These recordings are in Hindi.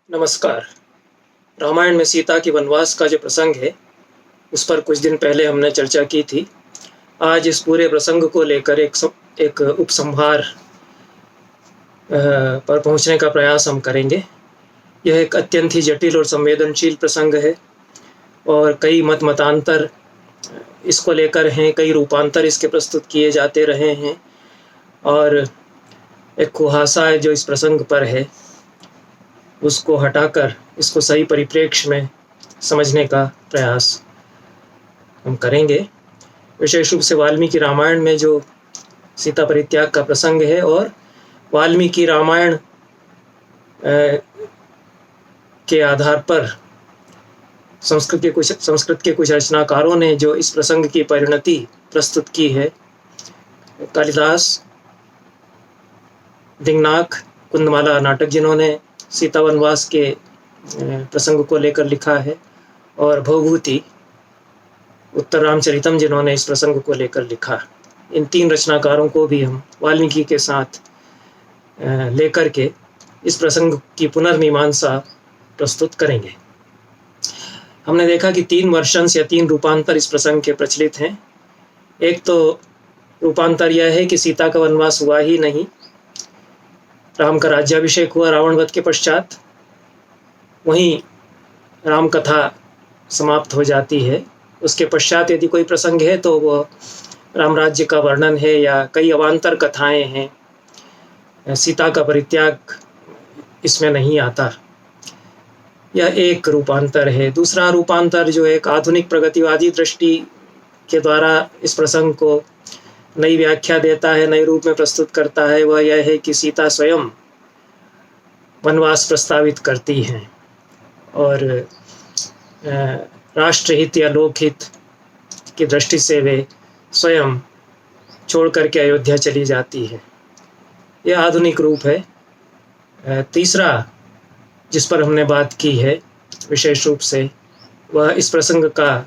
नमस्कार। रामायण में सीता की वनवास का जो प्रसंग है, उस पर कुछ दिन पहले हमने चर्चा की थी। आज इस पूरे प्रसंग को लेकर एक उपसंहार पर पहुंचने का प्रयास हम करेंगे। यह एक अत्यंत ही जटिल और संवेदनशील प्रसंग है और कई मतांतर इसको लेकर हैं, कई रूपांतर इसके प्रस्तुत किए जाते रहे हैं और एक कुहासा है जो इस प्रसंग पर है, उसको हटाकर इसको सही परिप्रेक्ष्य में समझने का प्रयास हम करेंगे। विशेष रूप से वाल्मीकि रामायण में जो सीता परित्याग का प्रसंग है और वाल्मीकि रामायण के आधार पर संस्कृत के कुछ रचनाकारों ने जो इस प्रसंग की परिणति प्रस्तुत की है, कालिदास, दिंगनाक, कुंदमाला नाटक जिन्होंने सीता वनवास के प्रसंग को लेकर लिखा है, और भवभूति, उत्तर रामचरितम जिन्होंने इस प्रसंग को लेकर लिखा। इन तीन रचनाकारों को भी हम वाल्मीकि के साथ लेकर के इस प्रसंग की पुनर्मीमांसा प्रस्तुत करेंगे। हमने देखा कि 3 वर्षंस या 3 रूपांतर इस प्रसंग के प्रचलित हैं। एक तो रूपांतर यह है कि सीता का वनवास हुआ ही नहीं, राम का राज्याभिषेक हुआ रावण वध के पश्चात, वहीं राम कथा समाप्त हो जाती है। उसके पश्चात यदि कोई प्रसंग है तो वह राम राज्य का वर्णन है या कई अवान्तर कथाएं हैं। सीता का परित्याग इसमें नहीं आता। यह एक रूपांतर है। दूसरा रूपांतर जो एक आधुनिक प्रगतिवादी दृष्टि के द्वारा इस प्रसंग को नई व्याख्या देता है, नए रूप में प्रस्तुत करता है, वह यह है कि सीता स्वयं वनवास प्रस्तावित करती हैं और राष्ट्रहित या लोकहित की दृष्टि से वे स्वयं छोड़ करके अयोध्या चली जाती है। यह आधुनिक रूप है। तीसरा जिस पर हमने बात की है विशेष रूप से, वह इस प्रसंग का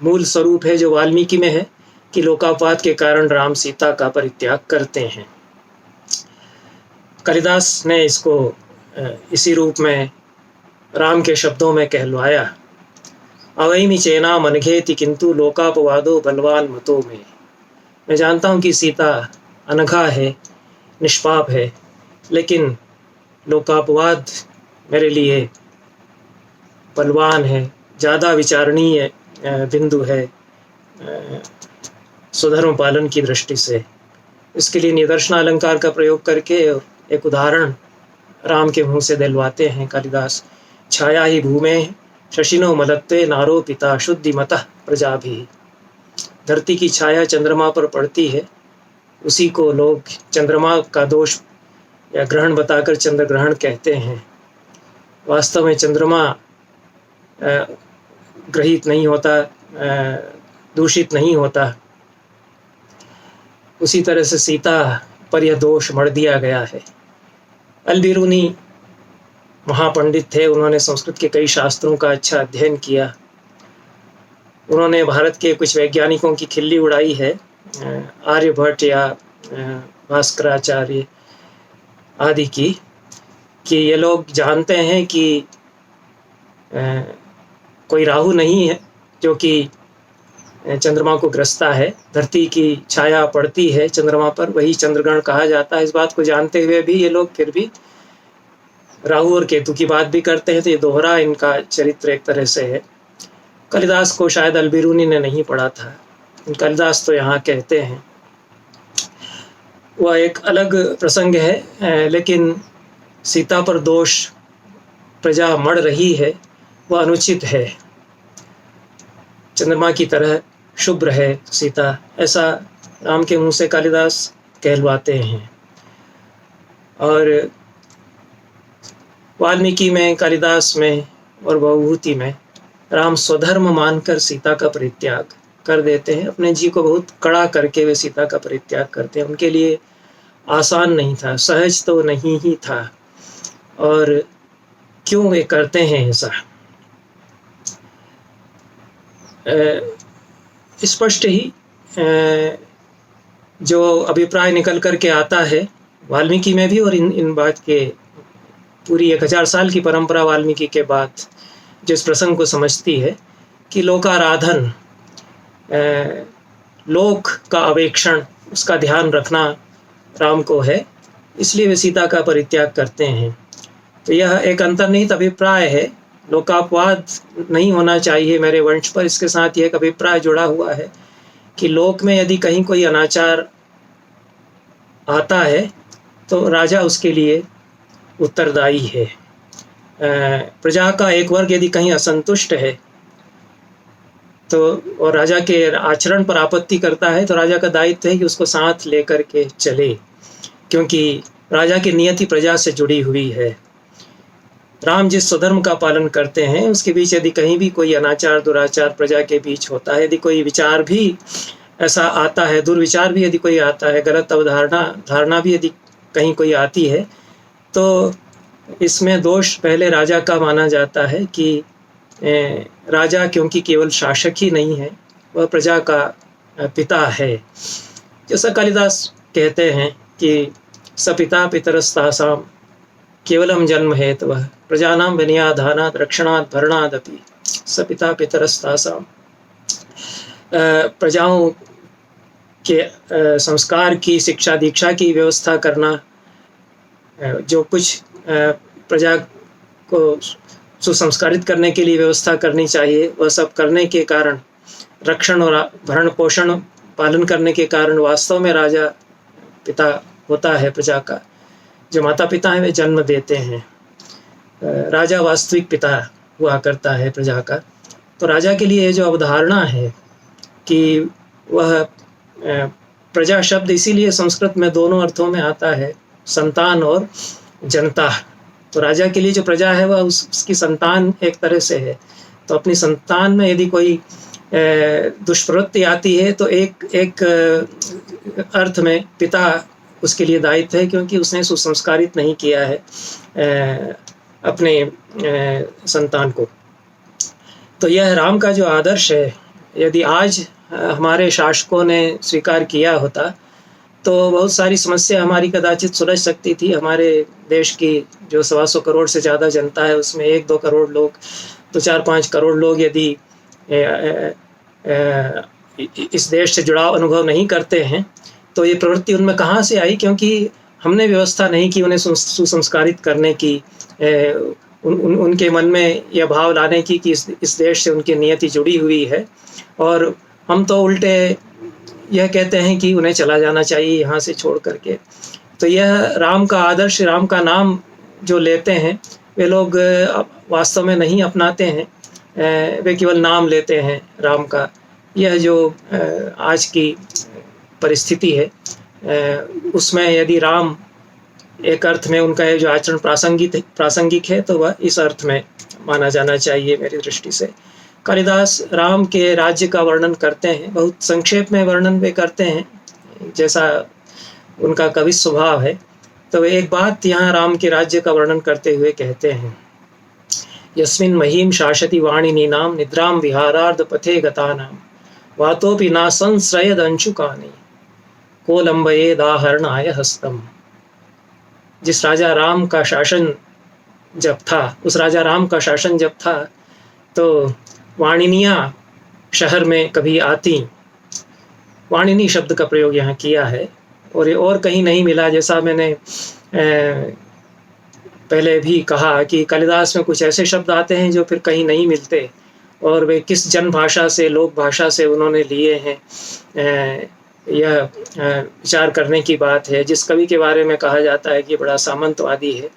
मूल स्वरूप है जो वाल्मीकि में है कि लोकापात के कारण राम सीता का परित्याग करते हैं। कालिदास ने इसको इसी रूप में राम के शब्दों में कहलवाया, अवैमि चेना मनघेति किंतु लोकापवादो बलवान मतों में। मैं जानता हूँ कि सीता अनघा है, निष्पाप है, लेकिन लोकापवाद मेरे लिए बलवान है, ज़्यादा विचारणीय बिंदु है स्वधर्म पालन की दृष्टि से। इसके लिए निदर्शन अलंकार का प्रयोग करके एक उदाहरण राम के मुंह से दिलवाते हैं कालिदास। छाया ही भूमे शशिनो मलत्ते नारो पिता शुद्धिमतः प्रजा भी। धरती की छाया चंद्रमा पर पड़ती है, उसी को लोग चंद्रमा का दोष या ग्रहण बताकर चंद्र ग्रहण कहते हैं। वास्तव में चंद्रमा ग्रहित नहीं होता, दूषित नहीं होता। उसी तरह से सीता पर यह दोष मढ़ दिया गया है। अल-बिरूनी महापंडित थे, उन्होंने संस्कृत के कई शास्त्रों का अच्छा अध्ययन किया। उन्होंने भारत के कुछ वैज्ञानिकों की खिल्ली उड़ाई है, आर्यभट्ट या भास्कराचार्य आदि की, कि ये लोग जानते हैं कि कोई राहु नहीं है जो कि चंद्रमा को ग्रसता है। धरती की छाया पड़ती है चंद्रमा पर, वही चंद्रग्रहण कहा जाता है। इस बात को जानते हुए भी ये लोग फिर भी राहु और केतु की बात भी करते हैं। तो ये दोहरा इनका चरित्र एक तरह से है। कालिदास को शायद अल-बिरूनी ने नहीं पढ़ा था। कालिदास तो यहाँ कहते हैं, वह एक अलग प्रसंग है, लेकिन सीता पर दोष प्रजा मढ़ रही है, वह अनुचित है। चंद्रमा की तरह शुभ्र है सीता, ऐसा राम के मुंह से कालिदास कहलवाते हैं। और वाल्मीकि में, कालिदास में और भवभूति में राम स्वधर्म मानकर सीता का परित्याग कर देते हैं। अपने जी को बहुत कड़ा करके वे सीता का परित्याग करते हैं। उनके लिए आसान नहीं था, सहज तो नहीं ही था। और क्यों वे करते हैं ऐसा, स्पष्ट ही जो अभिप्राय निकल कर के आता है वाल्मीकि में भी और इन बात के पूरी 1000 साल की परंपरा वाल्मीकि के बाद जो इस प्रसंग को समझती है कि लोकाराधन, लोक का अवेक्षण, उसका ध्यान रखना राम को है, इसलिए वे सीता का परित्याग करते हैं। तो यह एक अंतर्निहित अभिप्राय है, लोकापवाद नहीं होना चाहिए मेरे वंश पर। इसके साथ यह एक अभिप्राय जुड़ा हुआ है कि लोक में यदि कहीं कोई अनाचार आता है तो राजा उसके लिए उत्तरदायी है। प्रजा का एक वर्ग यदि कहीं असंतुष्ट है तो और राजा के आचरण पर आपत्ति करता है तो राजा का दायित्व है कि उसको साथ लेकर के चले, क्योंकि राजा की नियति प्रजा से जुड़ी हुई है। राम जिस स्वधर्म का पालन करते हैं उसके बीच यदि कहीं भी कोई अनाचार दुराचार प्रजा के बीच होता है, यदि कोई विचार भी ऐसा आता है, दुर्विचार भी यदि कोई आता है, गलत धारणा भी यदि कहीं कोई आती है, तो इसमें दोष पहले राजा का माना जाता है कि राजा क्योंकि केवल शासक ही नहीं है, वह प्रजा का पिता है। जैसा कालिदास कहते हैं कि सपिता पितरस्तासां केवलम जन्म हेतवः प्रजानां विनयाधानात् रक्षणात् भरणादपि सपिता पितरस्तासां। प्रजाओं के संस्कार की, शिक्षा दीक्षा की व्यवस्था करना, जो कुछ प्रजा को सुसंस्कारित करने के लिए व्यवस्था करनी चाहिए, वह सब करने के कारण, रक्षण और भरण पोषण पालन करने के कारण वास्तव में राजा पिता होता है प्रजा का। जो माता पिता हैं वे जन्म देते हैं, राजा वास्तविक पिता हुआ करता है प्रजा का। तो राजा के लिए जो अवधारणा है कि वह प्रजा शब्द इसीलिए संस्कृत में दोनों अर्थों में आता है, संतान और जनता। तो राजा के लिए जो प्रजा है वह उसकी संतान एक तरह से है। तो अपनी संतान में यदि कोई दुष्प्रवृत्ति आती है तो एक अर्थ में पिता उसके लिए दायित्व है, क्योंकि उसने सुसंस्कारित नहीं किया है अपने संतान को। तो यह राम का जो आदर्श है, यदि आज हमारे शासकों ने स्वीकार किया होता तो बहुत सारी समस्या हमारी कदाचित सुलझ सकती थी। हमारे देश की जो 125 करोड़ से ज़्यादा जनता है उसमें 1-2 करोड़ लोग, तो 4-5 करोड़ लोग यदि इस देश से जुड़ाव अनुभव नहीं करते हैं तो ये प्रवृत्ति उनमें कहाँ से आई? क्योंकि हमने व्यवस्था नहीं की उन्हें सुसंस्कारित करने की, उनके मन में यह भाव लाने की कि इस देश से उनकी नियति जुड़ी हुई है, और हम तो उल्टे यह कहते हैं कि उन्हें चला जाना चाहिए यहाँ से छोड़ करके। तो यह राम का आदर्श, राम का नाम जो लेते हैं वे लोग वास्तव में नहीं अपनाते हैं, वे केवल नाम लेते हैं राम का। यह जो आज की परिस्थिति है उसमें यदि राम एक अर्थ में उनका जो आचरण प्रासंगिक है तो वह इस अर्थ में माना जाना चाहिए मेरी दृष्टि से। कालिदास राम के राज्य का वर्णन करते हैं, बहुत संक्षेप में वर्णन वे करते हैं जैसा उनका कवि स्वभाव है। तो एक बात यहाँ राम के राज्य का वर्णन करते हुए कहते हैं, यस्मिन् महीम शासति वाणिनीनां निद्रां विहारार्ध पथे गतानां वातोपि न संश्रयद अंशुकानि को लंबयेदाहरणाय हस्तम। जिस राजा राम का शासन जब था, उस राजा राम का शासन जब था तो वाणिनियाँ शहर में कभी आती, वाणिनी शब्द का प्रयोग यहाँ किया है और ये और कहीं नहीं मिला। जैसा मैंने पहले भी कहा कि कालिदास में कुछ ऐसे शब्द आते हैं जो फिर कहीं नहीं मिलते, और वे किस जन भाषा से, लोक भाषा से उन्होंने लिए हैं, यह विचार करने की बात है। जिस कवि के बारे में कहा जाता है कि बड़ा सामंतवादी है,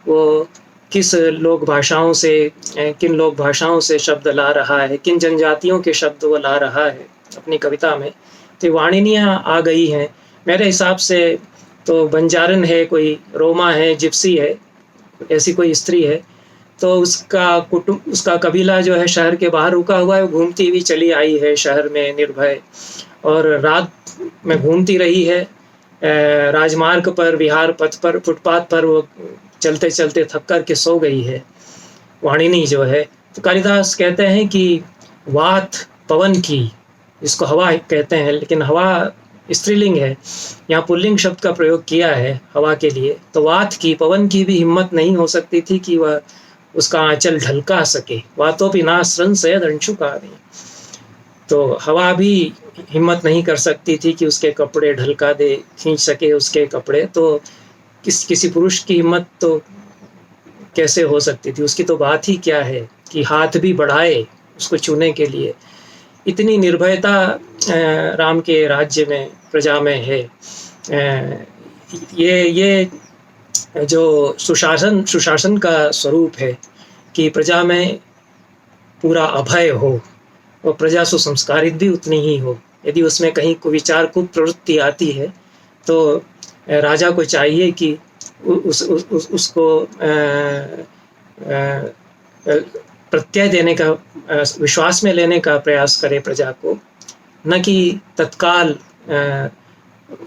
वो किस लोक भाषाओं से, किन लोक भाषाओं से शब्द ला रहा है, किन जनजातियों के शब्द वो ला रहा है अपनी कविता में। तो वाणिनियाँ आ गई हैं मेरे हिसाब से, तो बंजारन है, कोई रोमा है, जिप्सी है, ऐसी कोई स्त्री है, तो उसका कबीला जो है शहर के बाहर रुका हुआ है, वो घूमती हुई चली आई है शहर में निर्भय, और रात में घूमती रही है राजमार्ग पर, विहार पथ पर, फुटपाथ पर वो चलते चलते थक कर के सो गई है वाणिनी जो है। तो कालिदास कहते हैं कि वात पवन की, जिसको हवा कहते हैं, लेकिन हवा स्त्रीलिंग है, यहाँ पुल्लिंग शब्द का प्रयोग किया है हवा के लिए, तो वात की, पवन की भी हिम्मत नहीं हो सकती थी कि वह उसका आंचल ढलका सके। वातों नासरन सयद अंशुकानि, तो हवा भी हिम्मत नहीं कर सकती थी कि उसके कपड़े ढलका दे, खींच सके उसके कपड़े। तो किसी पुरुष की हिम्मत तो कैसे हो सकती थी, उसकी तो बात ही क्या है कि हाथ भी बढ़ाए उसको छूने के लिए। इतनी निर्भयता राम के राज्य में, प्रजा में है। ये जो सुशासन का स्वरूप है कि प्रजा में पूरा अभय हो और प्रजा सुसंस्कारित भी उतनी ही हो। यदि उसमें कहीं कुविचार, कुप्रवृत्ति आती है तो राजा को चाहिए कि उसको प्रत्यय देने का, विश्वास में लेने का प्रयास करे प्रजा को, न कि तत्काल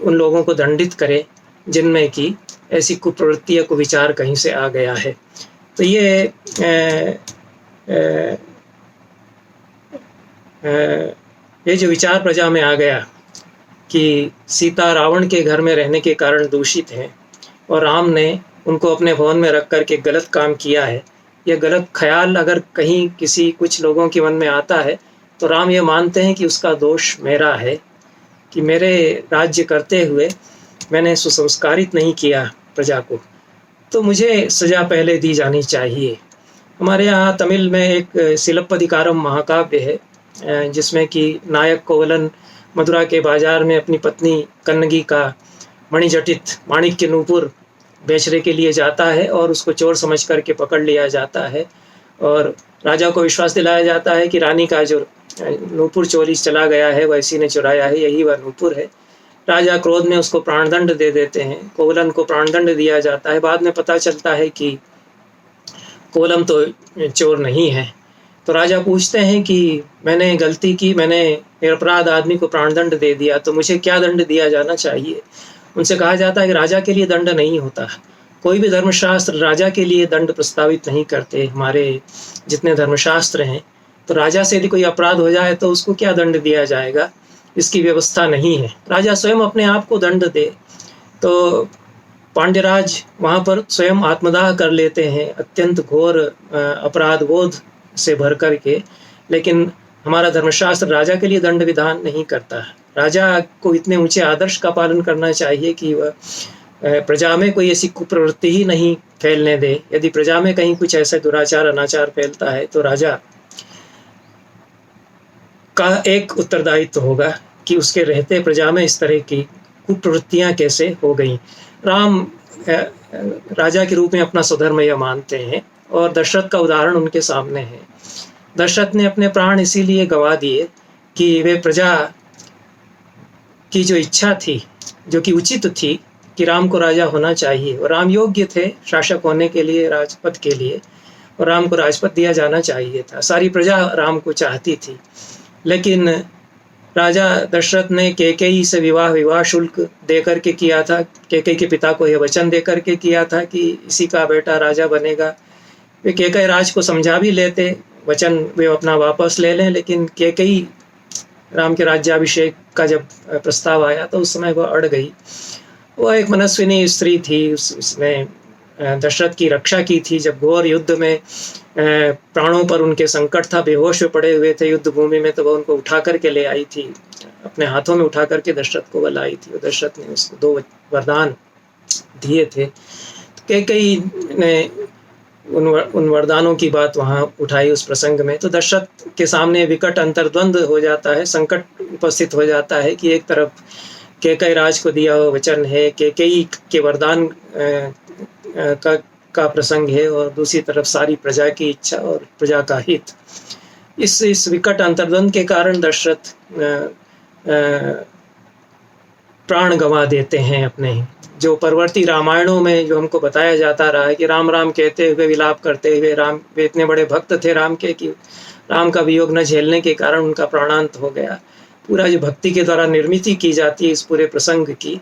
उन लोगों को दंडित करे जिनमें कि ऐसी कुप्रवृत्ति या कुविचार कहीं से आ गया है। तो ये जो विचार प्रजा में आ गया कि सीता रावण के घर में रहने के कारण दूषित हैं और राम ने उनको अपने भवन में रख कर के गलत काम किया है, यह गलत ख्याल अगर कहीं कुछ लोगों के मन में आता है तो राम ये मानते हैं कि उसका दोष मेरा है, कि मेरे राज्य करते हुए मैंने सुसंस्कारित नहीं किया प्रजा को, तो मुझे सजा पहले दी जानी चाहिए। हमारे यहाँ तमिल में एक सिलप्पदिकारम महाकाव्य है जिसमें कि नायक कोवलन मथुरा के बाजार में अपनी पत्नी कन्नगी का मणिजटित माणिक्य नूपुर बेचने के लिए जाता है और उसको चोर समझ करके पकड़ लिया जाता है और राजा को विश्वास दिलाया जाता है कि रानी का जो नूपुर चोरी चला गया है वह इसी ने चुराया है, यही वह नूपुर है। राजा क्रोध में उसको प्राणदंड दे देते हैं, कोवलन को प्राणदंड दिया जाता है। बाद में पता चलता है कि कोवलन तो चोर नहीं है। तो राजा पूछते हैं कि मैंने गलती की, मैंने निरपराध आदमी को प्राणदंड दे दिया, तो मुझे क्या दंड दिया जाना चाहिए। उनसे कहा जाता है कि राजा के लिए दंड नहीं होता, कोई भी धर्मशास्त्र राजा के लिए दंड प्रस्तावित नहीं करते। हमारे जितने धर्मशास्त्र हैं, तो राजा से यदि कोई अपराध हो जाए तो उसको क्या दंड दिया जाएगा, इसकी व्यवस्था नहीं है। राजा स्वयं अपने आप को दंड दे। तो पांड्यराज वहाँ पर स्वयं आत्मदाह कर लेते हैं अत्यंत घोर अपराध बोध से भर कर के, लेकिन हमारा धर्मशास्त्र राजा के लिए दंड विधान नहीं करता। राजा को इतने ऊंचे आदर्श का पालन करना चाहिए कि वह प्रजा में कोई ऐसी कुप्रवृत्ति ही नहीं फैलने दे। यदि प्रजा में कहीं कुछ ऐसा दुराचार अनाचार फैलता है तो राजा का एक उत्तरदायित्व होगा कि उसके रहते प्रजा में इस तरह की कुप्रवृत्तियां कैसे हो गई। राम राजा के रूप में अपना स्वधर्म यह मानते हैं और दशरथ का उदाहरण उनके सामने है। दशरथ ने अपने प्राण इसीलिए गंवा दिए कि वे प्रजा की जो इच्छा थी, जो कि उचित थी कि राम को राजा होना चाहिए और राम योग्य थे शासक होने के लिए, राजपद के लिए, और राम को राजपद दिया जाना चाहिए था। सारी प्रजा राम को चाहती थी, लेकिन राजा दशरथ ने कैकेयी से विवाह शुल्क दे करके किया था। कैकेयी के पिता को यह वचन दे करके किया था कि इसी का बेटा राजा बनेगा। वे कैकेयी राज को समझा भी लेते, वचन वे अपना वापस ले लें, लेकिन कैकेयी राम के राज्याभिषेक का जब प्रस्ताव आया तो उस समय वह अड़ गई। वह एक मनस्विनी स्त्री थी, उसने दशरथ की रक्षा की थी जब घोर युद्ध में प्राणों पर उनके संकट था, बेहोश में पड़े हुए थे युद्ध भूमि में, तो वह उनको उठा करके ले आई थी, अपने हाथों में उठा करके दशरथ को वह लाई थी और दशरथ ने उसको 2 वरदान दिए थे। तो कैकेयी ने उन वरदानों की बात वहाँ उठाई उस प्रसंग में। तो दशरथ के सामने विकट अंतर्द्वंद हो जाता है, संकट उपस्थित हो जाता है कि एक तरफ कैकेयी राज को दिया हुआ वचन है, कैकेयी के वरदान का प्रसंग है, और दूसरी तरफ सारी प्रजा की इच्छा और प्रजा का हित। इस विकट अंतर्द्वंद के कारण दशरथ प्राण गंवा देते हैं अपने। जो परवर्ती रामायणों में जो हमको बताया जाता रहा है कि राम राम कहते हुए, विलाप करते हुए, वे इतने बड़े भक्त थे राम के कि राम का वियोग न झेलने के कारण उनका प्राणांत हो गया। पूरा जो भक्ति के द्वारा निर्मित की जाती है इस पूरे प्रसंग की,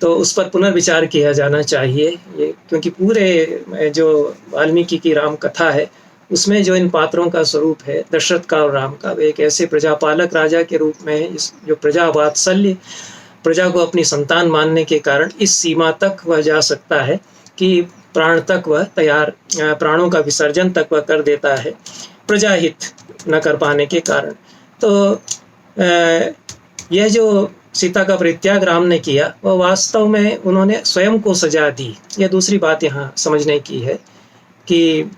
तो उस पर पुनर्विचार किया जाना चाहिए। ये क्योंकि पूरे जो वाल्मीकि की राम कथा है उसमें जो इन पात्रों का स्वरूप है दशरथ का और राम का, वे एक ऐसे प्रजापालक राजा के रूप में है जो प्रजा वात्सल्य प्रजा को अपनी संतान मानने के कारण इस सीमा तक वह जा सकता है कि प्राण तक वह प्राणों का विसर्जन तक वह कर देता है, प्रजाहित न कर पाने के कारण। तो यह जो सीता का परित्याग राम ने किया, वह वास्तव में उन्होंने स्वयं को सजा दी। यह दूसरी बात यहाँ समझने की है कि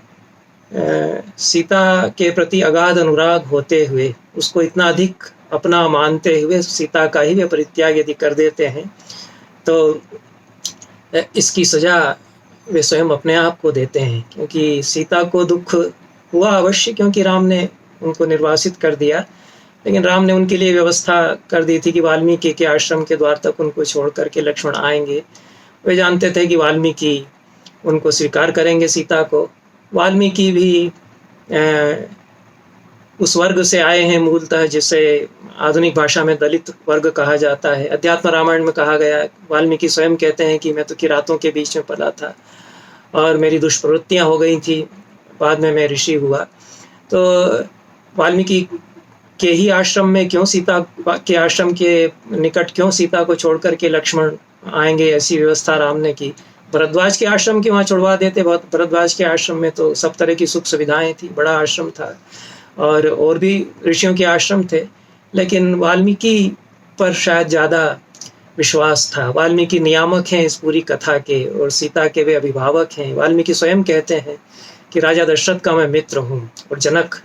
सीता के प्रति अगाध अनुराग होते हुए, उसको इतना अधिक अपना मानते हुए सीता का ही वे परित्याग यदि कर देते हैं, तो इसकी सजा वे स्वयं अपने आप को देते हैं। क्योंकि सीता को दुख हुआ अवश्य, क्योंकि राम ने उनको निर्वासित कर दिया, लेकिन राम ने उनके लिए व्यवस्था कर दी थी कि वाल्मीकि के आश्रम के द्वार तक उनको छोड़ करके लक्ष्मण आएंगे। वे जानते थे कि वाल्मीकि उनको स्वीकार करेंगे सीता को। वाल्मीकि भी उस वर्ग से आए हैं मूलतः जिसे आधुनिक भाषा में दलित वर्ग कहा जाता है। अध्यात्म रामायण में कहा गया, वाल्मीकि स्वयं कहते हैं कि मैं तो किरातों के बीच में पला था और मेरी दुष्प्रवृत्तियां हो गई थी, बाद में मैं ऋषि हुआ। तो वाल्मीकि के ही आश्रम में क्यों, सीता के आश्रम के निकट क्यों सीता को छोड़ करके लक्ष्मण आएंगे, ऐसी व्यवस्था राम ने की। भरद्वाज के आश्रम के वहाँ छुड़वा देते। भरद्वाज के आश्रम में तो सब तरह की सुख सुविधाएं थी, बड़ा आश्रम था, और भी ऋषियों के आश्रम थे, लेकिन वाल्मीकि पर शायद ज़्यादा विश्वास था। वाल्मीकि नियामक हैं इस पूरी कथा के, और सीता के वे अभिभावक हैं। वाल्मीकि स्वयं कहते हैं कि राजा दशरथ का मैं मित्र हूँ, और जनक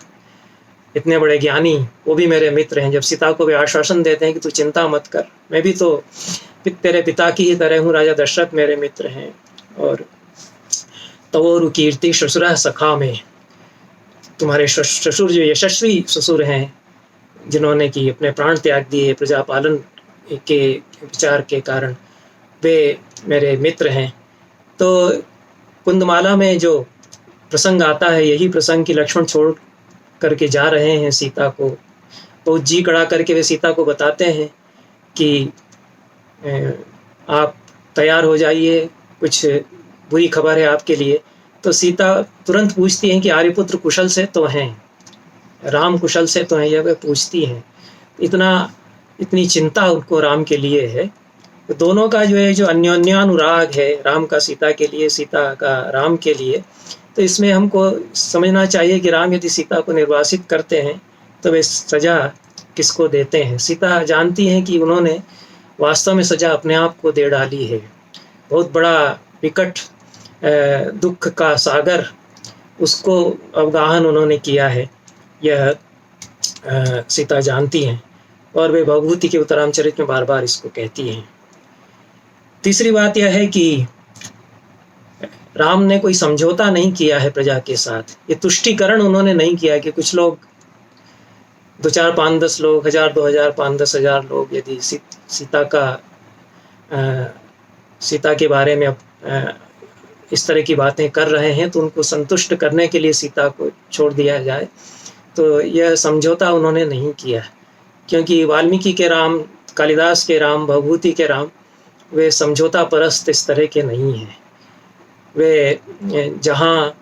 इतने बड़े ज्ञानी, वो भी मेरे मित्र हैं। जब सीता को वे आश्वासन देते हैं कि तू चिंता मत कर, मैं भी तो तेरे पिता की ही तरह हूँ, राजा दशरथ मेरे मित्र हैं। और तवोरु कीर्ति ससुरा सखा में, तुम्हारे ससुर जो यशस्वी ससुर हैं, जिन्होंने कि अपने प्राण त्याग दिए प्रजा पालन के विचार के कारण, वे मेरे मित्र हैं। तो कुंदमाला में जो प्रसंग आता है, यही प्रसंग कि लक्ष्मण छोड़ करके जा रहे हैं सीता को, बहुत जी कड़ा करके वे सीता को बताते हैं कि आप तैयार हो जाइए, कुछ बुरी खबर है आपके लिए। तो सीता तुरंत पूछती हैं कि आर्यपुत्र कुशल से तो हैं, राम कुशल से तो हैं, यह वे पूछती हैं। इतनी चिंता उनको राम के लिए है। तो दोनों का जो है, जो अन्योन्यानुराग है, राम का सीता के लिए, सीता का राम के लिए, तो इसमें हमको समझना चाहिए कि राम यदि सीता को निर्वासित करते हैं तो वे सजा किसको देते हैं। सीता जानती हैं कि उन्होंने वास्तव में सजा अपने आप को दे डाली है। बहुत बड़ा विकट दुख का सागर, उसको अवगाहन उन्होंने किया है, यह सीता जानती हैं, और वे भवभूति के उत्तरामचरित में बार बार इसको कहती हैं। तीसरी बात यह है कि राम ने कोई समझौता नहीं किया है प्रजा के साथ। ये तुष्टीकरण उन्होंने नहीं किया कि कुछ लोग 2, 4, 5, 10 लोग, 1000, 2000, 5, 10,000 लोग यदि सीता के बारे में इस तरह की बातें कर रहे हैं, तो उनको संतुष्ट करने के लिए सीता को छोड़ दिया जाए। तो यह समझौता उन्होंने नहीं किया, क्योंकि वाल्मीकि के राम, कालिदास के राम, भवभूति के राम, वे समझौता परस्त इस तरह के नहीं हैं। वे जहाँ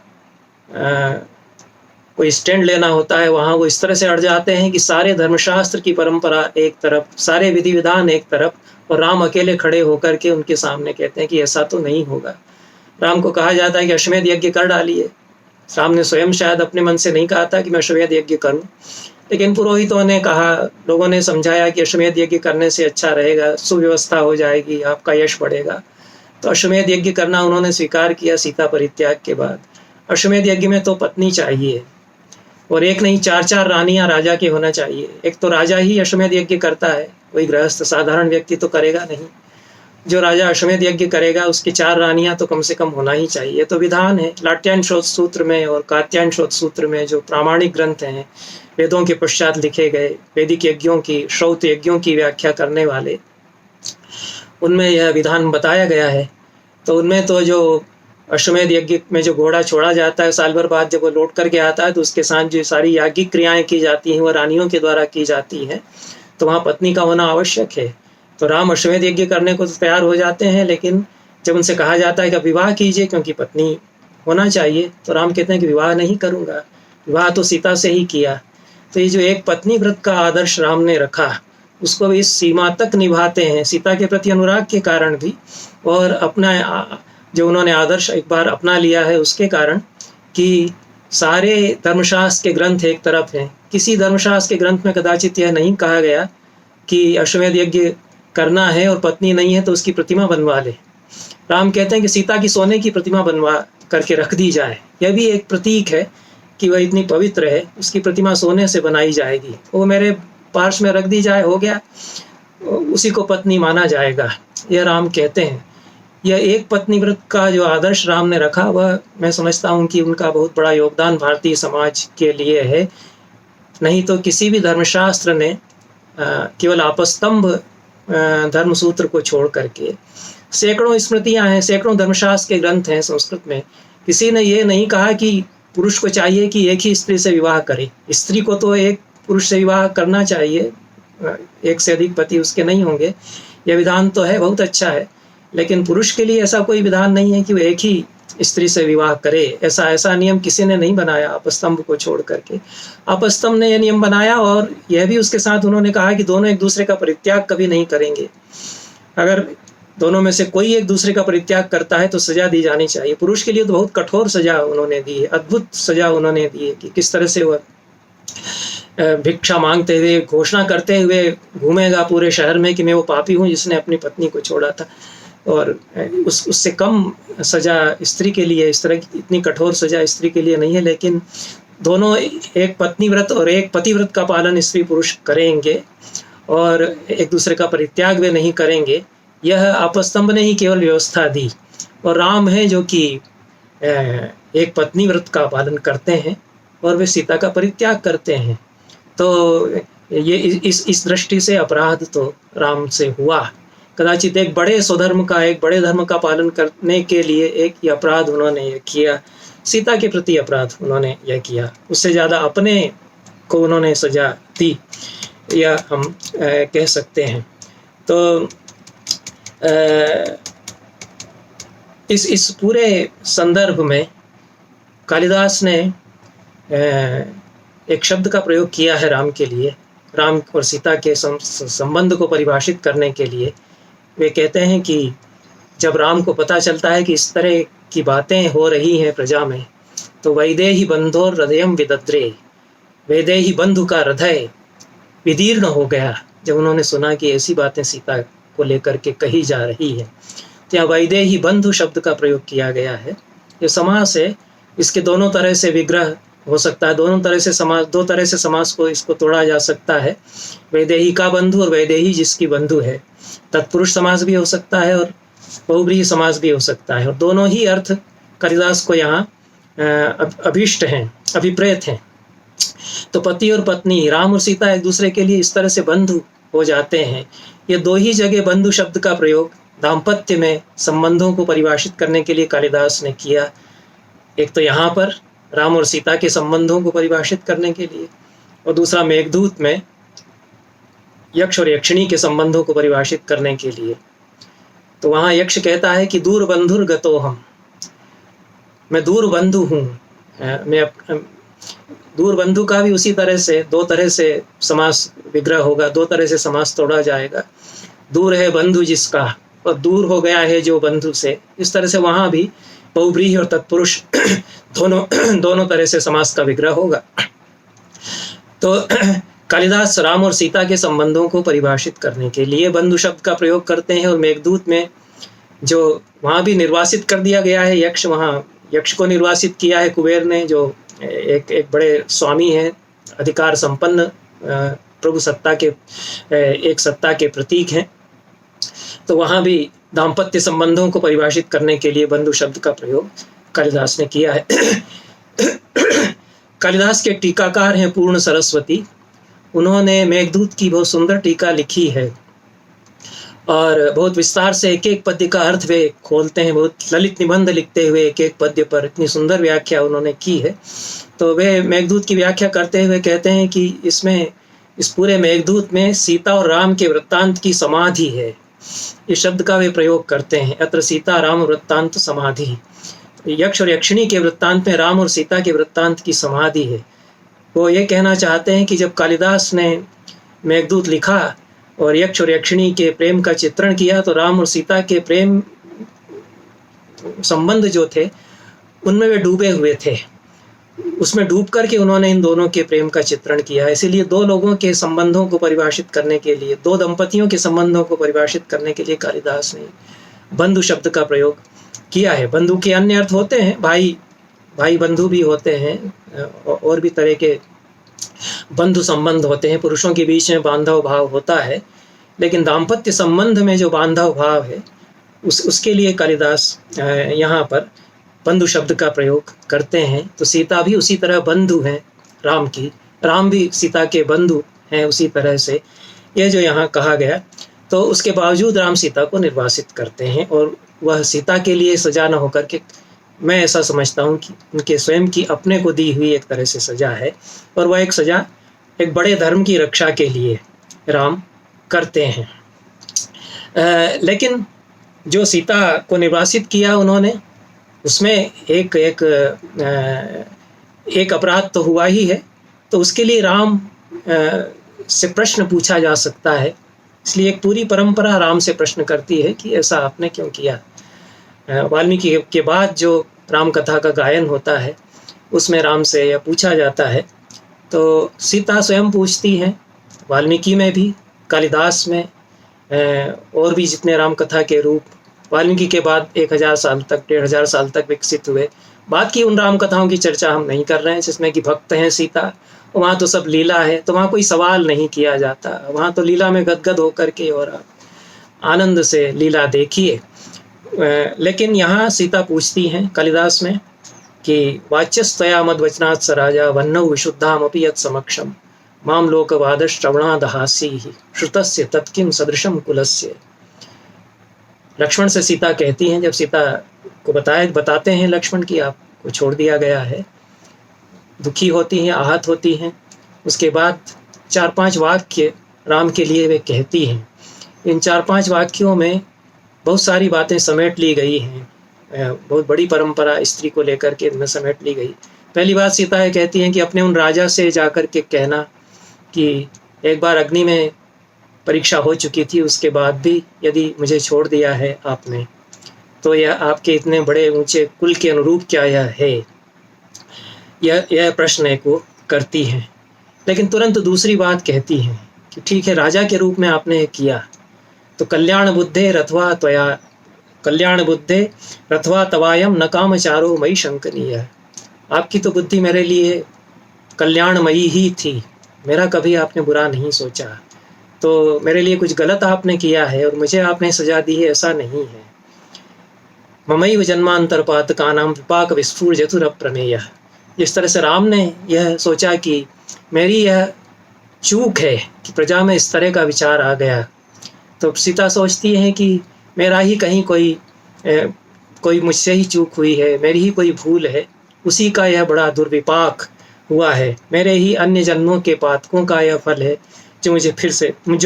कोई स्टैंड लेना होता है, वहाँ वो इस तरह से अड़ जाते हैं कि सारे धर्मशास्त्र की परंपरा एक तरफ, सारे विधि विधान एक तरफ, और राम अकेले खड़े होकर के उनके सामने कहते हैं कि ऐसा तो नहीं होगा। राम को कहा जाता है कि अश्वमेध यज्ञ कर डालिए। राम ने स्वयं शायद अपने मन से नहीं कहा था कि मैं अश्वमेध यज्ञ करूं, लेकिन पुरोहितों ने कहा, लोगों ने समझाया कि अश्वमेध यज्ञ करने से अच्छा रहेगा, सुव्यवस्था हो जाएगी, आपका यश बढ़ेगा। तो अश्वमेध यज्ञ करना उन्होंने स्वीकार किया सीता परित्याग के बाद। अश्वमेध यज्ञ में तो पत्नी चाहिए, और एक नहीं 4-4 रानियां राजा के होना चाहिए। एक तो राजा ही अश्वमेध यज्ञ करता है, कोई गृहस्थ साधारण व्यक्ति तो करेगा नहीं। जो राजा अश्वमेध यज्ञ करेगा उसकी 4 रानियां तो कम से कम होना ही चाहिए। तो विधान है लाट्यायन शोध सूत्र में और कात्यायन शोध सूत्र में, जो प्रामाणिक ग्रंथ हैं, वेदों के पश्चात लिखे गए, वैदिक यज्ञों की, श्रौत यज्ञों की व्याख्या करने वाले, उनमें यह विधान बताया गया है। तो उनमें तो जो अश्वमेध यज्ञ में जो घोड़ा छोड़ा जाता है, साल भर बाद जब वो लौट करके आता है, तो उसके साथ जो सारी याज्ञिक क्रियाएं की जाती हैं, वह रानियों के द्वारा की जाती हैं। तो वहाँ पत्नी का होना आवश्यक है। तो राम अश्वमेध यज्ञ करने को तो तैयार हो जाते हैं, लेकिन जब उनसे कहा जाता है कि विवाह कीजिए क्योंकि पत्नी होना चाहिए, तो राम कहते हैं कि विवाह नहीं करूँगा, विवाह तो सीता से ही किया। तो ये जो एक पत्नी व्रत का आदर्श राम ने रखा, उसको इस सीमा तक निभाते हैं, सीता के प्रति अनुराग के कारण भी, और अपना जो उन्होंने आदर्श एक बार अपना लिया है उसके कारण, कि सारे धर्मशास्त्र के ग्रंथ एक तरफ हैं। किसी धर्मशास्त्र के ग्रंथ में कदाचित यह नहीं कहा गया कि अश्वमेध यज्ञ करना है और पत्नी नहीं है तो उसकी प्रतिमा बनवा ले। राम कहते हैं कि सीता की सोने की प्रतिमा बनवा करके रख दी जाए। यह भी एक प्रतीक है कि वह इतनी पवित्र है, उसकी प्रतिमा सोने से बनाई जाएगी, वो मेरे पार्श में रख दी जाए, हो गया, उसी को पत्नी माना जाएगा, यह राम कहते हैं। यह एक पत्नी व्रत का जो आदर्श राम ने रखा, वह मैं समझता हूँ कि उनका बहुत बड़ा योगदान भारतीय समाज के लिए है। नहीं तो किसी भी धर्मशास्त्र ने केवल आपस्तंभ धर्मसूत्र को छोड़ करके, सैकड़ों स्मृतियां हैं, सैकड़ों धर्मशास्त्र के ग्रंथ हैं संस्कृत में, किसी ने ये नहीं कहा कि पुरुष को चाहिए कि एक ही स्त्री से विवाह करे। स्त्री को तो एक पुरुष से विवाह करना चाहिए, एक से अधिक पति उसके नहीं होंगे, यह विधान तो है, बहुत अच्छा है, लेकिन पुरुष के लिए ऐसा कोई विधान नहीं है कि वो एक ही स्त्री से विवाह करे। ऐसा नियम किसी ने नहीं बनाया आपस्तंभ को छोड़ करके। आपस्तंभ ने यह नियम बनाया, और यह भी उसके साथ उन्होंने कहा कि दोनों एक दूसरे का परित्याग कभी नहीं करेंगे। अगर दोनों में से कोई एक दूसरे का परित्याग करता है तो सजा दी जानी चाहिए। पुरुष के लिए तो बहुत कठोर सजा उन्होंने दी है, अद्भुत सजा उन्होंने दी है कि किस तरह से वह भिक्षा मांगते हुए, घोषणा करते हुए घूमेगा पूरे शहर में कि मैं वो पापी हूँ जिसने अपनी पत्नी को छोड़ा था। और उससे कम सजा स्त्री के लिए, इस तरह की इतनी कठोर सजा स्त्री के लिए नहीं है। लेकिन दोनों, एक पत्नी व्रत और एक पतिव्रत का पालन स्त्री पुरुष करेंगे, और एक दूसरे का परित्याग वे नहीं करेंगे। यह आपस्तंभ ने ही केवल व्यवस्था दी, और राम है जो कि एक पत्नी व्रत का पालन करते हैं और वे सीता का परित्याग करते हैं। तो ये इस दृष्टि से अपराध तो राम से हुआ। कदाचित एक बड़े स्वधर्म का, एक बड़े धर्म का पालन करने के लिए एक ही अपराध उन्होंने यह किया, सीता के प्रति अपराध उन्होंने यह किया, उससे ज़्यादा अपने को उन्होंने सजा दी, यह हम कह सकते हैं। तो इस पूरे संदर्भ में कालिदास ने एक शब्द का प्रयोग किया है राम के लिए, राम और सीता के संबंध को परिभाषित करने के लिए। वे कहते हैं कि जब राम को पता चलता है कि इस तरह की बातें हो रही हैं प्रजा में, तो वैदेही बंधोर हृदयम विदद्रे, वैदेही बंधु का हृदय विदीर्ण हो गया जब उन्होंने सुना कि ऐसी बातें सीता को लेकर के कही जा रही है। तो यहाँ वैदेही बंधु शब्द का प्रयोग किया गया है। ये समास है, इसके दोनों तरह से विग्रह हो सकता है, दोनों तरह से समास, दो तरह से समास को इसको तोड़ा जा सकता है। वैदेही का बंधु और वैदेही जिसकी बंधु है। तत्पुरुष समास भी हो सकता है और बहुव्रीहि समास भी हो सकता है, और दोनों ही अर्थ कालिदास को यहाँ अभीष्ट हैं, अभिप्रेत हैं। तो पति और पत्नी, राम और सीता एक दूसरे के लिए इस तरह से बंधु हो जाते हैं। ये दो ही जगह बंधु शब्द का प्रयोग दाम्पत्य में संबंधों को परिभाषित करने के लिए कालिदास ने किया। एक तो यहाँ पर राम और सीता के संबंधों को परिभाषित करने के लिए, और दूसरा मेघदूत में यक्ष और यक्षिणी के संबंधों को परिभाषित करने के लिए। तो वहाँ यक्ष कहता है कि दूर बंधुर गतो हम, मैं दूर बंधु हूँ। मैं दूर बंधु का भी उसी तरह से दो तरह से समास विग्रह होगा, दो तरह से समास तोड़ा जाएगा। दूर है बंधु जिसका, और दूर हो गया है जो बंधु से। इस तरह से वहाँ भी बहुव्रीहि और तत्पुरुष दोनों तरह से समास का विग्रह होगा। तो कालिदास राम और सीता के संबंधों को परिभाषित करने के लिए बंधु शब्द का प्रयोग करते हैं। और मेघदूत में जो वहाँ भी निर्वासित कर दिया गया है यक्ष, वहाँ यक्ष को निर्वासित किया है कुबेर ने, जो एक बड़े स्वामी हैं, अधिकार संपन्न प्रभु सत्ता के, एक सत्ता के प्रतीक हैं। तो वहाँ भी दाम्पत्य संबंधों को परिभाषित करने के लिए बंधु शब्द का प्रयोग कालिदास ने किया है। कालिदास के टीकाकार हैं पूर्ण सरस्वती, उन्होंने मेघदूत की बहुत सुंदर टीका लिखी है, और बहुत विस्तार से एक एक पद्य का अर्थ वे खोलते हैं। बहुत ललित निबंध लिखते हुए एक एक पद्य पर इतनी सुंदर व्याख्या उन्होंने की है। तो वे मेघदूत की व्याख्या करते हुए कहते हैं कि इसमें, इस पूरे मेघदूत में सीता और राम के वृत्तांत की समाधि है। इस शब्द का वे प्रयोग करते हैं, अत्र सीता राम वृत्तांत समाधि। यक्ष और यक्षिणी के वृत्तांत में राम और सीता के वृत्तांत की समाधि है। वो ये कहना चाहते हैं कि जब कालिदास ने मेघदूत लिखा और यक्ष और यक्षिणी के प्रेम का चित्रण किया, तो राम और सीता के प्रेम संबंध जो थे उनमें वे डूबे हुए थे। उसमें डूब करके उन्होंने इन दोनों के प्रेम का चित्रण किया। इसीलिए दो लोगों के संबंधों को परिभाषित करने के लिए, दो दंपतियों के संबंधों को परिभाषित करने के लिए कालिदास ने बंधु शब्द का प्रयोग किया है। बंधु के अन्य अर्थ होते हैं, भाई बंधु भी होते हैं, और भी तरह के बंधु संबंध होते हैं। पुरुषों के बीच में बांधव भाव होता है, लेकिन दाम्पत्य संबंध में जो बांधव भाव है उसके लिए कालिदास यहाँ पर बंधु शब्द का प्रयोग करते हैं। तो सीता भी उसी तरह बंधु हैं राम की, राम भी सीता के बंधु हैं उसी तरह से, ये जो यहाँ कहा गया। तो उसके बावजूद राम सीता को निर्वासित करते हैं, और वह सीता के लिए सजा न होकर के, मैं ऐसा समझता हूँ कि उनके स्वयं की अपने को दी हुई एक तरह से सजा है, और वह एक सजा एक बड़े धर्म की रक्षा के लिए राम करते हैं। लेकिन जो सीता को निर्वासित किया उन्होंने, उसमें एक अपराध तो हुआ ही है, तो उसके लिए राम से प्रश्न पूछा जा सकता है। इसलिए एक पूरी परंपरा राम से प्रश्न करती है कि ऐसा आपने क्यों किया। वाल्मीकि के बाद जो राम कथा का गायन होता है उसमें राम से यह पूछा जाता है। तो सीता स्वयं पूछती हैं, वाल्मीकि में भी, कालिदास में, और भी जितने राम कथा के रूप वाल्मीकि के बाद 1000 साल तक, 1500 साल तक विकसित हुए। बाद की उन राम कथाओं की चर्चा हम नहीं कर रहे हैं जिसमें कि भक्त हैं सीता, वहाँ तो सब लीला है, तो वहाँ कोई सवाल नहीं किया जाता, वहाँ तो लीला में गदगद होकर के और आनंद से लीला देखिए। लेकिन यहाँ सीता पूछती हैं कालिदास में कि वाच्यस्तया मद्वचनात् स राजा वह्नौ विशुद्धामपि यत् समक्षम माम लोकवादश्रवणादहासी श्रुतस्य तत्किं सदृशम कुलस्य। लक्ष्मण से सीता कहती हैं, जब सीता को बताते हैं लक्ष्मण की आपको छोड़ दिया गया है, दुखी होती हैं, आहत होती हैं। उसके बाद 4-5 वाक्य राम के लिए वे कहती हैं। इन 4-5 वाक्यों में बहुत सारी बातें समेट ली गई हैं, बहुत बड़ी परंपरा स्त्री को लेकर के इनमें समेट ली गई। पहली बात सीता ये कहती हैं कि अपने उन राजा से जाकर के कहना कि एक बार अग्नि में परीक्षा हो चुकी थी, उसके बाद भी यदि मुझे छोड़ दिया है आपने, तो यह आपके इतने बड़े ऊंचे कुल के अनुरूप क्या यह है, यह प्रश्न एक वो करती हैं। लेकिन तुरंत दूसरी बात कहती हैं कि ठीक है, राजा के रूप में आपने किया, तो कल्याण बुद्धे रथवा तवायम न कामचारो मई शंकनीय। आपकी तो बुद्धि मेरे लिए कल्याणमयी ही थी, मेरा कभी आपने बुरा नहीं सोचा, तो मेरे लिए कुछ गलत आपने किया है और मुझे आपने सजा दी है, ऐसा नहीं है। ममैव जन्मांतरपातकानां विपाक विस्फुरजतुरप्रमेय। जिस तरह से राम ने यह सोचा कि मेरी यह चूक है कि प्रजा में इस तरह का विचार आ गया, तो सीता सोचती है कि मेरा ही कहीं कोई मुझसे ही चूक हुई है, मेरी ही कोई भूल है, उसी का यह बड़ा दुर्विपाक हुआ है, मेरे ही अन्य जन्मों के पातकों का यह फल है जो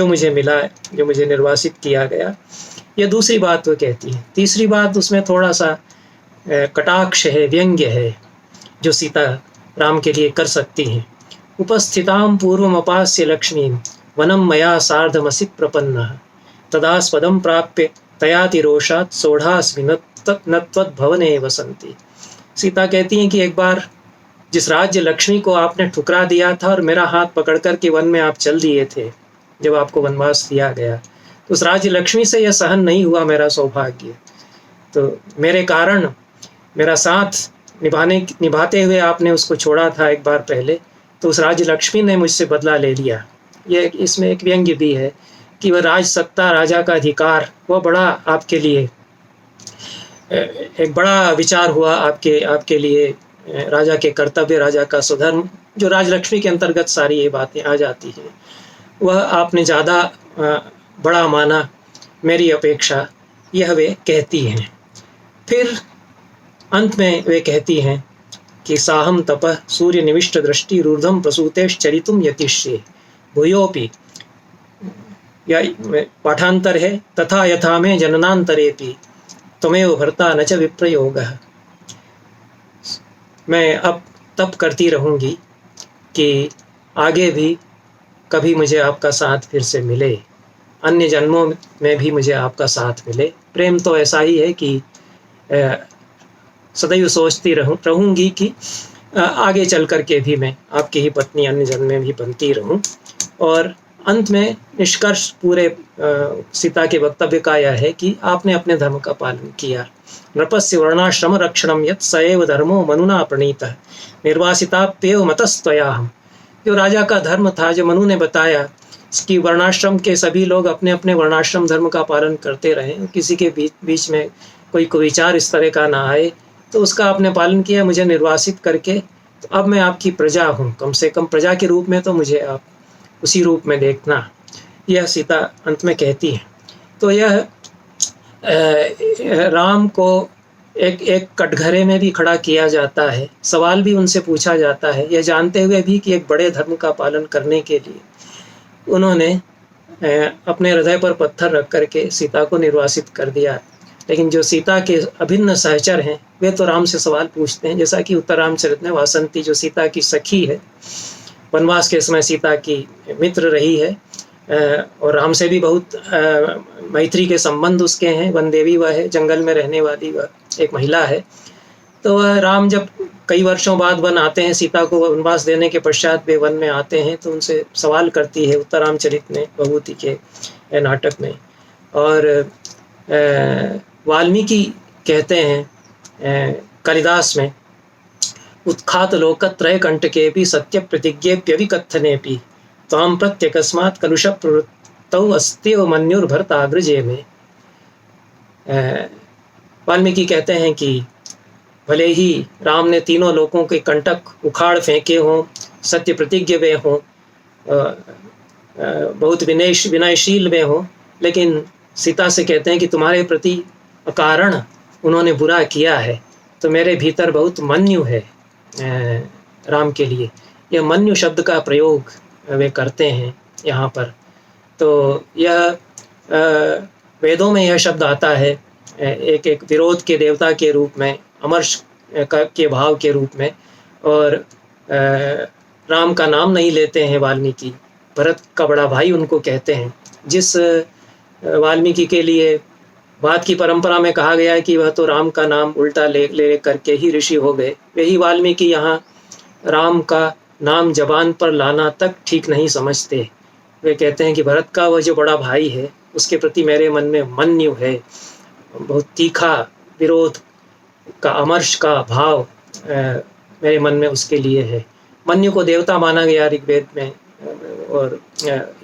मुझे मिला है, जो मुझे निर्वासित किया गया। यह दूसरी बात वो कहती है। तीसरी बात उसमें थोड़ा सा कटाक्ष है, व्यंग्य है, जो सीता राम के लिए कर सकती हैं। उपस्थितां पूर्वमपास्य लक्ष्मीं वनं मया सार्धमसित प्रपन्नः तदास्पदं प्राप्य तयाति रोषात् सोढ़ास्मि न त्वद्भवने वसन्ति। सीता कहती हैं कि एक बार जिस राज्य लक्ष्मी को आपने ठुकरा दिया था और मेरा हाथ पकड़ कर के वन में आप चल दिए थे जब आपको वनवास दिया गया, तो उस राज्य लक्ष्मी से यह सहन नहीं हुआ मेरा सौभाग्य, तो मेरे कारण मेरा साथ निभाते हुए आपने उसको छोड़ा था एक बार पहले, तो उस राज्य लक्ष्मी ने मुझसे बदला ले लिया। यह इसमें एक व्यंग्य भी है कि वह राज सत्ता, राजा का अधिकार, वह बड़ा आपके लिए एक बड़ा विचार हुआ आपके लिए, राजा के कर्तव्य, राजा का स्वधर्म, जो राजलक्ष्मी के अंतर्गत सारी ये बातें आ जाती हैं, वह आपने ज़्यादा बड़ा माना मेरी अपेक्षा, यह वे कहती हैं। फिर अंत में वे कहती हैं कि साहम तपः सूर्य निविष्ट दृष्टि रूर्धम प्रसूतेश्चरितुम यतिष्ये भूयोपि, या पाठांतर है, तथा यथा में जननांतरेपि त्वमेव भर्ता न च विप्रयोगः। मैं अब तप करती रहूँगी कि आगे भी कभी मुझे आपका साथ फिर से मिले, अन्य जन्मों में भी मुझे आपका साथ मिले। प्रेम तो ऐसा ही है कि सदैव सोचती रहूँगी कि आगे चल कर के भी मैं आपकी ही पत्नी अन्य जन्म में भी बनती रहूँ। और अंत में निष्कर्ष पूरे सीता के वक्तव्य का यह है कि आपने अपने धर्म का पालन किया। नृपस्य वर्णाश्रम रक्षणम यत् स एव धर्मो मनुना प्रणीतः निर्वासिताप्येव मतस्त्वयाहम्। जो राजा का धर्म था, जो मनु ने बताया कि वर्णाश्रम के सभी लोग अपने अपने वर्णाश्रम धर्म का पालन करते रहें, किसी के बीच में कोई कुविचार इस तरह का ना आए, तो उसका आपने पालन किया मुझे निर्वासित करके। तो अब मैं आपकी प्रजा हूँ, कम से कम प्रजा के रूप में तो मुझे आप उसी रूप में देखना, यह सीता अंत में कहती है। तो यह राम को एक कटघरे में भी खड़ा किया जाता है, सवाल भी उनसे पूछा जाता है, यह जानते हुए भी कि एक बड़े धर्म का पालन करने के लिए उन्होंने अपने हृदय पर पत्थर रख करके सीता को निर्वासित कर दिया। लेकिन जो सीता के अभिन्न सहचर हैं, वे तो राम से सवाल पूछते हैं, जैसा कि उत्तर रामचरित में वासंती जो सीता की सखी है, वनवास के समय सीता की मित्र रही है और राम से भी बहुत मैत्री के संबंध उसके हैं। वन देवी वह है, जंगल में रहने वाली वह एक महिला है। तो राम जब कई वर्षों बाद वन आते हैं, सीता को वनवास देने के पश्चात वे वन में आते हैं, तो उनसे सवाल करती है उत्तर रामचरित में, भगवती के नाटक में। और वाल्मीकि कहते हैं कालिदास में, उत्खात लोकत्रय कंटके भी सत्य प्रतिज्ञेप्यविकथनेपि त्वां प्रत्यकस्मात् कलुष प्रवृत्तौ अस्त्येव मन्युर्भरताग्रजे में। वाल्मीकि कहते हैं कि भले ही राम ने तीनों लोकों के कंटक उखाड़ फेंके हों, सत्य प्रतिज्ञ वे हों, बहुत विनयशील वे हों, लेकिन सीता से कहते हैं कि तुम्हारे प्रति अकारण उन्होंने बुरा किया है, तो मेरे भीतर बहुत मन्यु है राम के लिए। यह मन्यु शब्द का प्रयोग वे करते हैं यहाँ पर। तो यह वेदों में यह शब्द आता है एक विरोध के देवता के रूप में, अमर्ष के भाव के रूप में। और राम का नाम नहीं लेते हैं वाल्मीकि, भरत का बड़ा भाई उनको कहते हैं। जिस वाल्मीकि के लिए बात की परंपरा में कहा गया है कि वह तो राम का नाम उल्टा ले करके ही ऋषि हो गए, वही वाल्मीकि यहाँ राम का नाम जबान पर लाना तक ठीक नहीं समझते। वे कहते हैं कि भरत का वह जो बड़ा भाई है, उसके प्रति मेरे मन में मन्यु है, बहुत तीखा विरोध का, अमर्ष का भाव मेरे मन में उसके लिए है। मन्यु को देवता माना गया ऋग्वेद में, और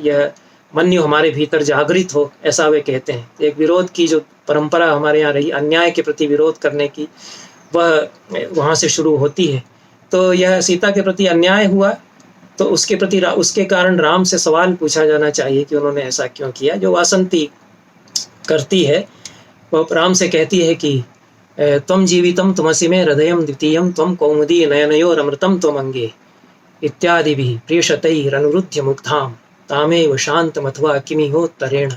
यह मन्यु हमारे भीतर जागृत हो, ऐसा वे कहते हैं। एक विरोध की जो परंपरा हमारे यहाँ रही, अन्याय के प्रति विरोध करने की, वह वहाँ से शुरू होती है। तो यह सीता के प्रति अन्याय हुआ, तो उसके प्रति उसके कारण राम से सवाल पूछा जाना चाहिए कि उन्होंने ऐसा क्यों किया। जो वासंती करती है, वो राम से कहती है कि त्वं जीवितं त्वमसि मे हृदयं द्वितीयं त्वं कौमुदी नयनयोरमृतं त्वमंगे इत्यादि भी प्रियशतैरनुरुध्य मुग्धां तामेव शांतमथवा किमिहोत्तरेण।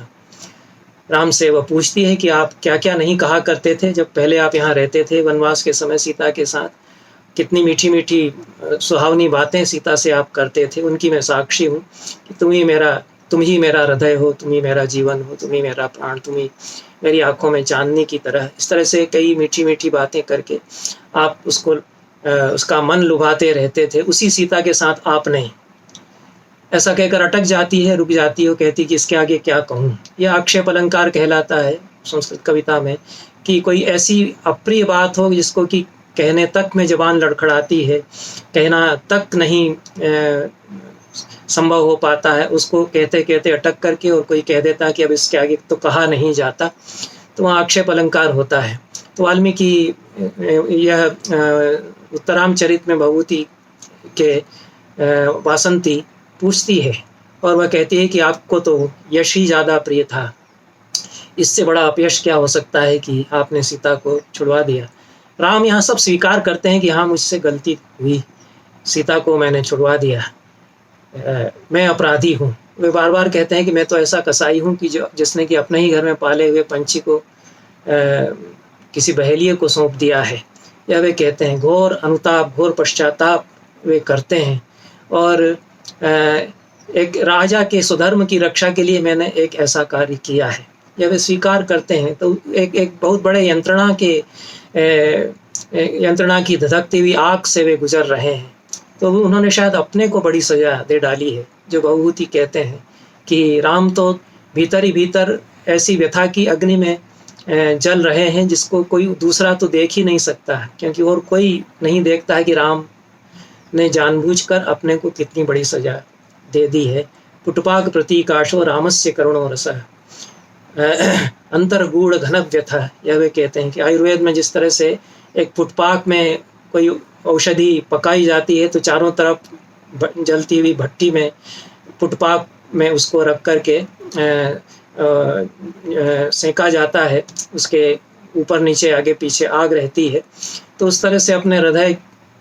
राम से वह पूछती है कि आप क्या क्या नहीं कहा करते थे जब पहले आप यहाँ रहते थे वनवास के समय सीता के साथ, कितनी मीठी मीठी सुहावनी बातें सीता से आप करते थे, उनकी मैं साक्षी हूँ कि तुम ही मेरा हृदय हो, तुम ही मेरा जीवन हो, तुम ही मेरा प्राण, तुम ही मेरी आंखों में चांदनी की तरह। इस तरह से कई मीठी मीठी बातें करके आप उसका मन लुभाते रहते थे। उसी सीता के साथ आप नहीं, ऐसा कहकर अटक जाती है, रुक जाती है, कहती कि इसके आगे क्या कहूँ। यह आक्षेप अलंकार कहलाता है संस्कृत कविता में, कि कोई ऐसी अप्रिय बात हो जिसको कि कहने तक में जबान लड़खड़ाती है, कहना तक नहीं संभव हो पाता है, उसको कहते कहते अटक करके और कोई कह देता कि अब इसके आगे तो कहा नहीं जाता, तो वहाँ आक्षेप अलंकार होता है। तो वाल्मीकि यह उत्तरामचरित में भगवती के वासंती पूछती है और वह कहती है कि आपको तो यश ही ज़्यादा प्रिय था, इससे बड़ा अपयश क्या हो सकता है कि आपने सीता को छुड़वा दिया। राम यहाँ सब स्वीकार करते हैं कि हाँ, मुझसे गलती हुई, सीता को मैंने छुड़वा दिया, मैं अपराधी हूँ। वे बार बार कहते हैं कि मैं तो ऐसा कसाई हूँ कि जिसने कि अपने ही घर में पाले हुए पंछी को किसी बहेलिए को सौंप दिया है। यह वे कहते हैं, घोर अनुताप, घोर पश्चाताप वे करते हैं। और एक राजा के स्वधर्म की रक्षा के लिए मैंने एक ऐसा कार्य किया है, जब वे स्वीकार करते हैं तो एक बहुत बड़े यंत्रणा की धधकती हुई आग से वे गुजर रहे हैं। तो उन्होंने शायद अपने को बड़ी सजा दे डाली है, जो भवभूति कहते हैं कि राम तो भीतर ही भीतर ऐसी व्यथा की अग्नि में जल रहे हैं जिसको कोई दूसरा तो देख ही नहीं सकता है, क्योंकि और कोई नहीं देखता है कि राम ने जानबूझकर अपने को कितनी बड़ी सजा दे दी है। पुटपाक प्रतीकाशो रामस्य करुणो रसः अंतर्गूढ़ घन व्यथा, यह वे कहते हैं कि आयुर्वेद में जिस तरह से एक पुटपाक में कोई औषधि पकाई जाती है तो चारों तरफ जलती हुई भट्टी में पुटपाक में उसको रख करके सेका जाता है, उसके ऊपर नीचे आगे पीछे आग रहती है, तो उस तरह से अपने हृदय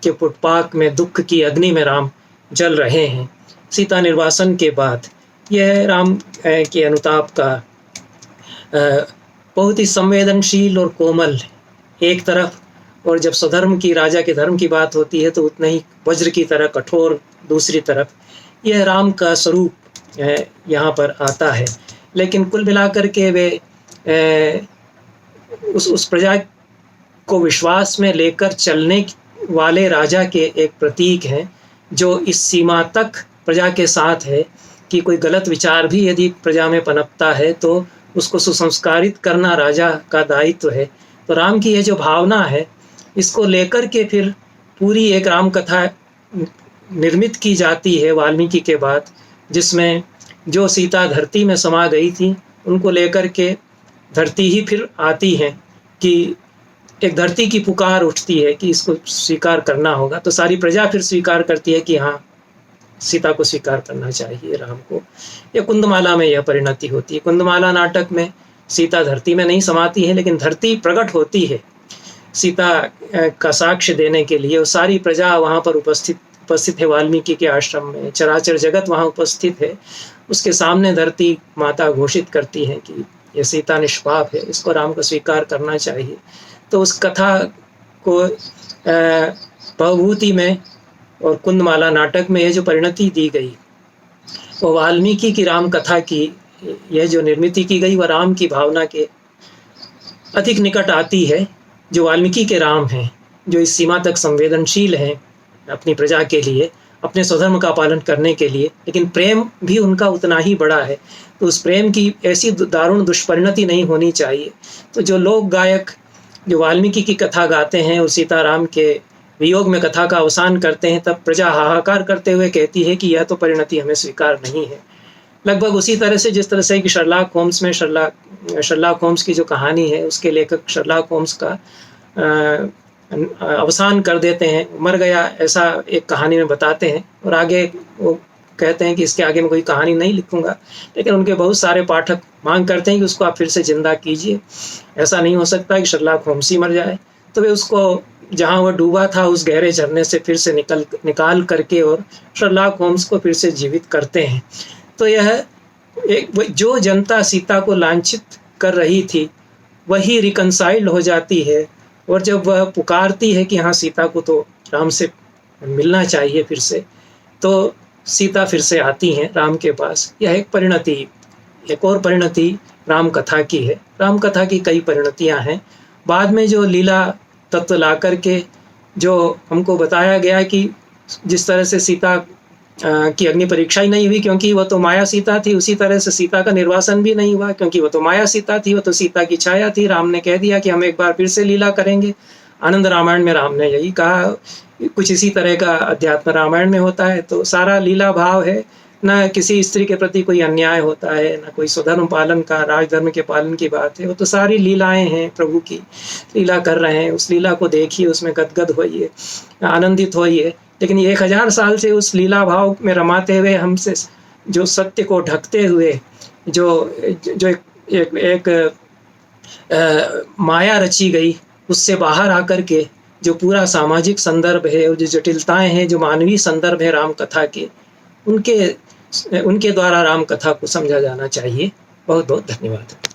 के पुटपाक में दुख की अग्नि में राम जल रहे हैं। सीता निर्वासन के बाद यह राम के अनुताप का बहुत ही संवेदनशील और कोमल एक तरफ, और जब स्वधर्म की, राजा के धर्म की बात होती है तो उतना ही वज्र की तरह कठोर दूसरी तरफ। यह राम का स्वरूप यहाँ पर आता है। लेकिन कुल मिलाकर के वे उस प्रजा को विश्वास में लेकर चलने वाले राजा के एक प्रतीक हैं, जो इस सीमा तक प्रजा के साथ है कि कोई गलत विचार भी यदि प्रजा में पनपता है तो उसको सुसंस्कारित करना राजा का दायित्व है। तो राम की ये जो भावना है, इसको लेकर के फिर पूरी एक राम कथा निर्मित की जाती है वाल्मीकि के बाद, जिसमें जो सीता धरती में समा गई थी उनको लेकर के धरती ही फिर आती है कि एक धरती की पुकार उठती है कि इसको स्वीकार करना होगा। तो सारी प्रजा फिर स्वीकार करती है कि हाँ, सीता को स्वीकार करना चाहिए राम को। ये कुंदमाला में यह परिणति होती है। कुंदमाला नाटक में सीता धरती में नहीं समाती है, लेकिन धरती प्रकट होती है सीता का साक्ष्य देने के लिए। और सारी प्रजा वहाँ पर उपस्थित है वाल्मीकि के आश्रम में, चराचर जगत वहाँ उपस्थित है। उसके सामने धरती माता घोषित करती है कि ये सीता निष्पाप है, इसको राम को स्वीकार करना चाहिए। तो उस कथा को भवभूति में और कुंदमाला नाटक में ये जो परिणति दी गई, वो वाल्मीकि की राम कथा की यह जो निर्मिति की गई, वह राम की भावना के अधिक निकट आती है, जो वाल्मीकि के राम हैं, जो इस सीमा तक संवेदनशील हैं अपनी प्रजा के लिए, अपने स्वधर्म का पालन करने के लिए, लेकिन प्रेम भी उनका उतना ही बड़ा है। तो उस प्रेम की ऐसी दारुण दुष्परिणति नहीं होनी चाहिए। तो जो लोक गायक जो वाल्मीकि की कथा गाते हैं और सीताराम के वियोग में कथा का अवसान करते हैं, तब प्रजा हाहाकार करते हुए कहती है कि यह तो परिणति हमें स्वीकार नहीं है। लगभग उसी तरह से जिस तरह से कि शर्लॉक होम्स में शर्लॉक होम्स की जो कहानी है, उसके लेखक शर्लॉक होम्स का अवसान कर देते हैं, मर गया ऐसा एक कहानी में बताते हैं, और आगे वो कहते हैं कि इसके आगे मैं कोई कहानी नहीं लिखूंगा। लेकिन उनके बहुत सारे पाठक मांग करते हैं कि उसको आप फिर से जिंदा कीजिए। ऐसा नहीं हो सकता कि शर्लॉक होम्स ही मर जाए। तो वे उसको जहाँ वह डूबा था उस गहरे झरने से फिर से निकाल करके और शर्लॉक होम्स को फिर से जीवित करते हैं। तो यह एक जो जनता सीता को लांछित कर रही थी वही रिकंसाइल्ड हो जाती है, और जब वह पुकारती है कि हाँ, सीता को तो राम से मिलना चाहिए फिर से, तो सीता फिर से आती हैं राम के पास। यह एक और परिणति राम कथा की है। राम कथा की कई परिणतियाँ हैं। बाद में जो लीला तत्व ला करके जो हमको बताया गया कि जिस तरह से सीता की अग्नि परीक्षा ही नहीं हुई क्योंकि वह तो माया सीता थी, उसी तरह से सीता का निर्वासन भी नहीं हुआ क्योंकि वह तो माया सीता थी, वह तो सीता की छाया थी। राम ने कह दिया कि हम एक बार फिर से लीला करेंगे। आनंद रामायण में राम ने यही कहा, कुछ इसी तरह का अध्यात्म रामायण में होता है। तो सारा लीला भाव है, न किसी स्त्री के प्रति कोई अन्याय होता है, न कोई स्वधर्म पालन का, राजधर्म के पालन की बात है। वो तो सारी लीलाएं हैं, प्रभु की लीला कर रहे हैं। उस लीला को देखिए, उसमें गदगद होइए, आनंदित होइए। लेकिन 1000 साल से उस लीला भाव में रमाते हुए हमसे जो सत्य को ढकते हुए जो एक माया रची गई, उससे बाहर आकर के जो पूरा सामाजिक संदर्भ है और जो जटिलताएं हैं, जो मानवीय संदर्भ है राम कथा के, उनके द्वारा राम कथा को समझा जाना चाहिए। बहुत बहुत धन्यवाद।